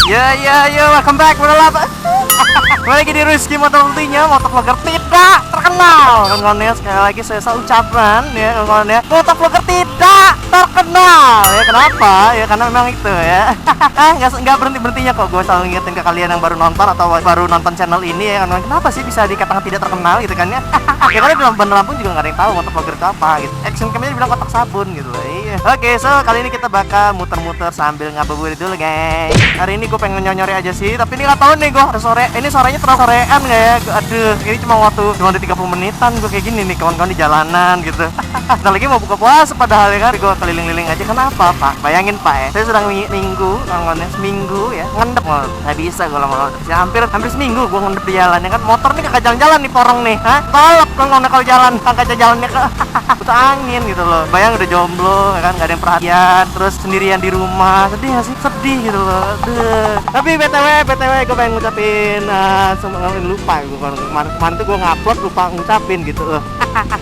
Ya, welcome back, bro. Kembali lagi di Rizky Motovlognya, motovlogger tidak terkenal. Kawan-kawan ya, sekali lagi saya ucapkan ya, kawan-kawan ya, motovlogger tidak terkenal. Ya kenapa? Ya karena memang itu ya. Nggak berhenti-berhentinya kok gue selalu ngingetin ke kalian yang baru nonton atau baru nonton channel ini ya, kawan-kawan. Kenapa sih bisa dikatakan tidak terkenal gitu kan ya? Ya karena di Bandar Lampung juga nggak ada yang tahu motovlogger itu apa gitu. Action camnya dibilang kotak sabun gitu loh. Iya. Oke, so kali ini kita bakal muter-muter sambil ngabuburit dulu, guys. Hari ini gue pengen nyori aja sih, tapi ini nggak tahu nih gue sore. Ini sorenya terlalu sorean nggak ya? Aduh, ini cuma di 30 menitan gue kayak gini nih, kawan-kawan di jalanan gitu. Nah lagi mau buka puasa padahal ya kan, gue keliling-liling aja. Kenapa Pak? Bayangin Pak ya, saya sedang minggu, kawan-kawan seminggu ya ngendep. Nggak bisa gue lama-lama, hampir seminggu gue ngendep di jalan ya kan. Motor nih kagak jalan-jalan nih porong nih, tolak kawan-kawan kalau jalan, kagak jalannya ke butuh angin gitu loh. Bayang udah jomblo ya kan, nggak ada yang perhatian, terus sendirian di rumah, sedih gak sih? Sedih gitu loh. Aduh. Tapi btw gue pengen ngucapin lupa gue kemarin tuh gue ngupload lupa ngucapin gitu loh.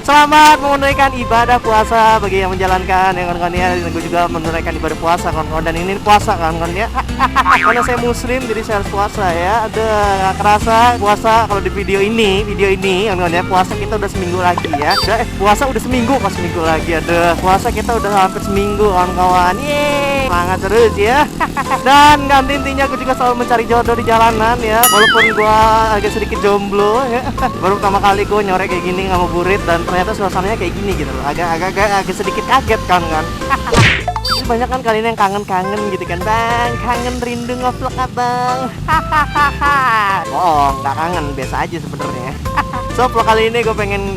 Selamat menunaikan ibadah puasa bagi yang menjalankan ya kawan-kawan ya. Gue juga menunaikan ibadah puasa kawan-kawan, dan ini puasa kawan-kawan ya. Karena saya muslim jadi saya harus puasa ya. Ada kerasa puasa kalau di video ini kawan-kawan ya. Puasa kita udah seminggu lagi ya. Puasa udah seminggu lagi. Ada puasa kita udah hampir seminggu kawan-kawan. Yeay, semangat terus ya. Dan ganti intinya gue juga selalu mencari jodoh di jalanan ya. Walaupun gue agak sedikit jomblo ya. Baru pertama kali gue nyorek kayak gini ngabuburit, dan ternyata suasananya kayak gini gitu loh. Agak sedikit kaget kan. Banyak kan kalian yang kangen gitu kan, bang, kangen rindu ngevlog abang. Bohong, nggak kangen, biasa aja sebenarnya. So vlog kali ini gue pengen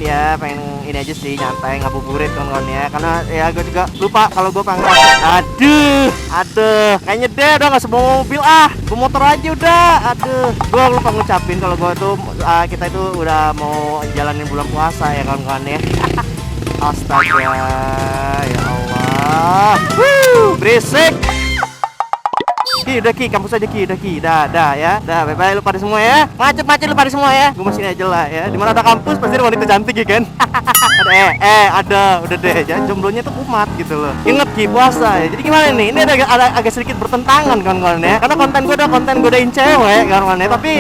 ini aja sih, nyantai ngabuburit kawan-kawan ya. Karena ya gue juga lupa kalau gue pengen. Aduh, kayaknya deh udah nggak semua mobil gue motor aja udah. Aduh, gue lupa ngucapin kalau gue tuh kita itu udah mau jalanin bulan puasa ya kawan-kawan ya. Astaga, ya Allah. Berisik. Udah kampus aja udah dah ya. Dah, bye-bye lu pada semua ya. Macet lu pada semua ya. Gue masih aja lah ya. Dimana ada kampus pasti ada wanita cantik ya kan. Ada, udah deh, jangan jomblonya tuh kumat gitu loh. Ingat puasa ya. Jadi gimana nih? Ini ada agak sedikit bertentangan kawan-kawan ya. Karena konten godain cewek kawan-kawan ya. Tapi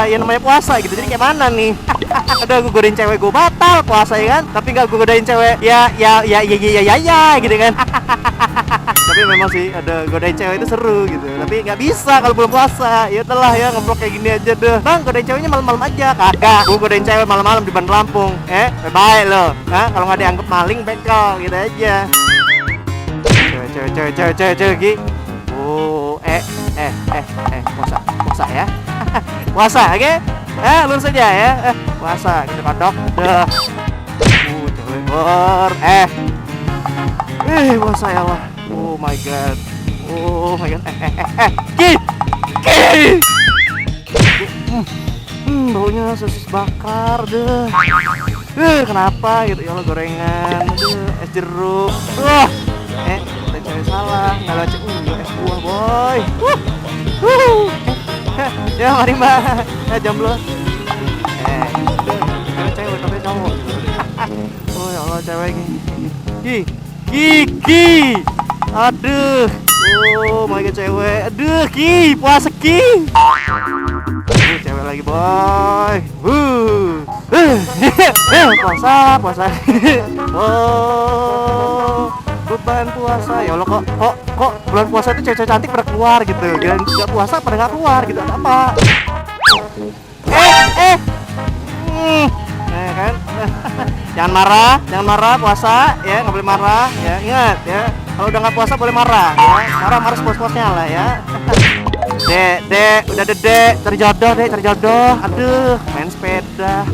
ya namanya puasa gitu. Jadi kayak mana nih? Ada gue godain cewek gue batal puasa ya kan. Tapi nggak gue godain cewek ya gitu kan. Tapi memang sih ada godain cewek itu seru gitu. Tapi nggak bisa kalau belum puasa. Ya udahlah ya, ngeblok kayak gini aja deh. Bang, godain ceweknya malam-malam aja. Kagak, gue godain cewek malam-malam di Bandar Lampung. Bye lo. Kalau nggak dianggap maling, bekel gitu aja. Cewek Gi. Puasa ya. Puasa, oke? Lurus aja ya. Puasa, gitu kodok. Dah. Cewek bor. Puasa ya Allah. Oh my god. Ki. Baunya sosis bakar deh. Kenapa gitu ya Allah, gorengan. Es jeruk. Ada cewek salah. Nggak baca es buah boy. Ya mari mbak. Jomblo. Cewek tapi cowok. Oh ya Allah, cewek Ki. Aduh. Oh my god, cewek. Aduh, Ki, puasa Ki. Cewek lagi, boy. Puasa. Oh, beban puasa. Ya Allah, kok bulan puasa itu cewek cantik pada keluar gitu. Dan nggak puasa pada nggak keluar gitu. Ada apa? Kan? Jangan marah puasa ya, nggak boleh marah ya. Ingat ya, kalau udah nggak puasa boleh marah ya. Marah sepuas-puasnya lah ya. Dek, udah cari jodoh. Aduh, main sepeda.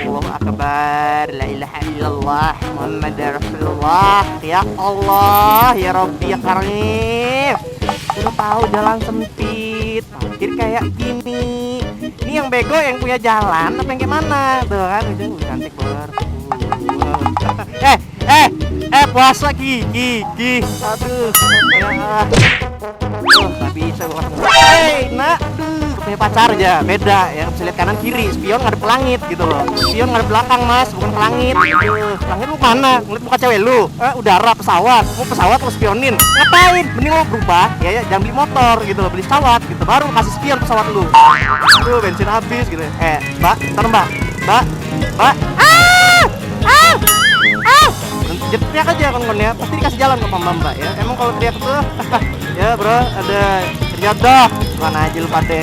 Allahu akbar, la ilaha illallah, Muhammadar Rasulullah. Ya Allah, ya Rabbi ya Karim. Udah tahu jalan sempit, parkir kayak gini. Ini yang bego yang punya jalan apa yang gimana? Tuh kan, cantik banget. Puasa Ki. Aduh, ya. Nggak bisa gua. Nak, punya pacar aja beda ya, bisa lihat kanan kiri, spion ngadep ke langit gitu loh, spion ngadep belakang mas, bukan ke langit gitu. Langit lu mana? Ngeliat muka cewek lu? Udara, pesawat, mau pesawat lu spionin ngapain? Mending lo berubah ya, jangan beli motor gitu loh, beli pesawat gitu, baru kasih spion pesawat lu. Aduh bensin habis gitu. Mbak, ntar mbak, jadi teriak aja kan ya, pasti dikasih jalan ke mbak ya. Emang kalau teriak tuh ya bro, ada teriak dah mana aja lu pade.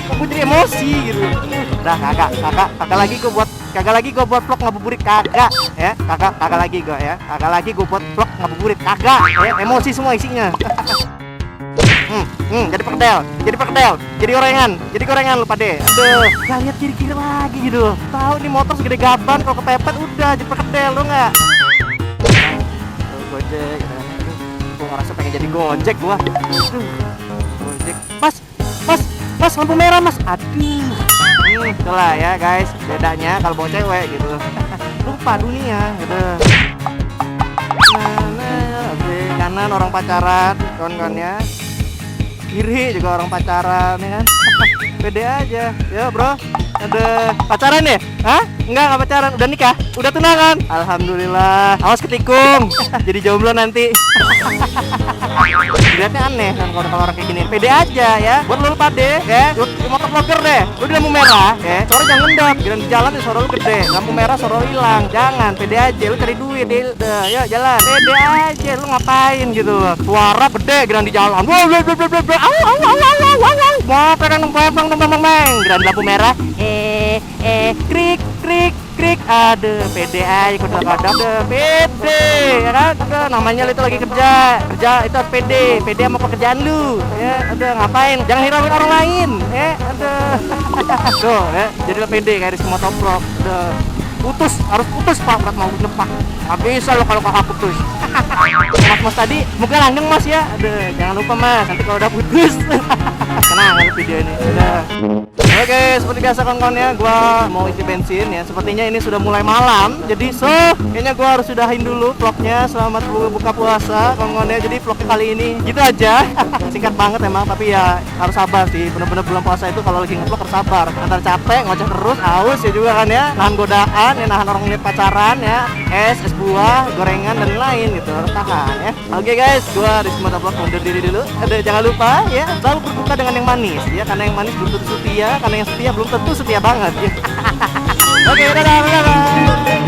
Kok gue jadi emosi gitu. Udah kagak lagi gue buat vlog ngabuburit kagak ya, kagak lagi gue buat vlog ngabuburit kagak ya, emosi semua isinya. jadi perkedel, jadi gorengan lu pade. Aduh, gak lihat kiri-kiri lagi gitu. Tahu nih motor segede gaban, kalau kepepet udah jadi perkedel lo nggak? Gojek, gitu. Gue ngerasa pengen jadi gojek gua. Aduh, gojek. Mas, lampu merah mas. Aduh. Itulah ya guys, bedanya kalau bawa cewek gitu. Lupa dunia gitu. Kanan orang pacaran, kawan-kawannya. Kiri juga orang pacaran ya kan. Pede aja ya bro. Ada pacaran ya? Hah? Enggak pacaran, udah nikah? Udah tunangan? Alhamdulillah. Awas ketikung jadi jomblo nanti. Dilihatnya aneh kan kalau orang kayak gini. Pede aja ya. Buat lu pade ya. Lu motor vlogger deh. Lu di lampu merah ya. Suara jangan ngendap. Jalan di jalan suara lu gede. Lampu merah suara lu hilang. Jangan, pede aja. Lu cari duit deh. Ya jalan. Pede aja. Lu ngapain gitu. Suara gede geran di jalan. Mau pedang geran di lampu merah. Krik. Aduh, pede aja kadang-kadang deh, pede ya kan. Aduh, namanya lu itu lagi kerja itu harus pede sama pekerjaan lu ya. Aduh, ngapain? Jangan hirauin orang lain ya. Aduh. Tuh ya, jadilah pede kayak di semua toplok. Aduh, harus putus pak, berat mau nepak. Nggak bisa lo kalau kakak putus. Mas tadi muka langgeng mas ya. Aduh, jangan lupa mas, nanti kalau udah putus. Tenang ada video ini. Udah. Oke, seperti biasa kawan-kawan gua mau isi bensin ya. Sepertinya ini sudah mulai malam, jadi kayaknya gua harus sudahin dulu vlognya. Selamat buka puasa kawan-kawan ya. Jadi vlognya kali ini gitu aja. Singkat banget emang, tapi ya harus sabar sih. Bener-bener bulan puasa itu kalau lagi nge-vlog harus sabar. Antar capek, ngoceh terus, haus ya juga kan ya. Nahan godaan, ya nahan orang lihat pacaran ya. Es buah, gorengan dan lain gitu. Harus tahan ya. Oke guys, gua Rizky Motovlog undur diri dulu. Jangan lupa ya, selalu berbuka dengan yang manis ya, karena yang manis belum tentu setia, karena yang setia belum tentu setia banget ya. Oke, dadah.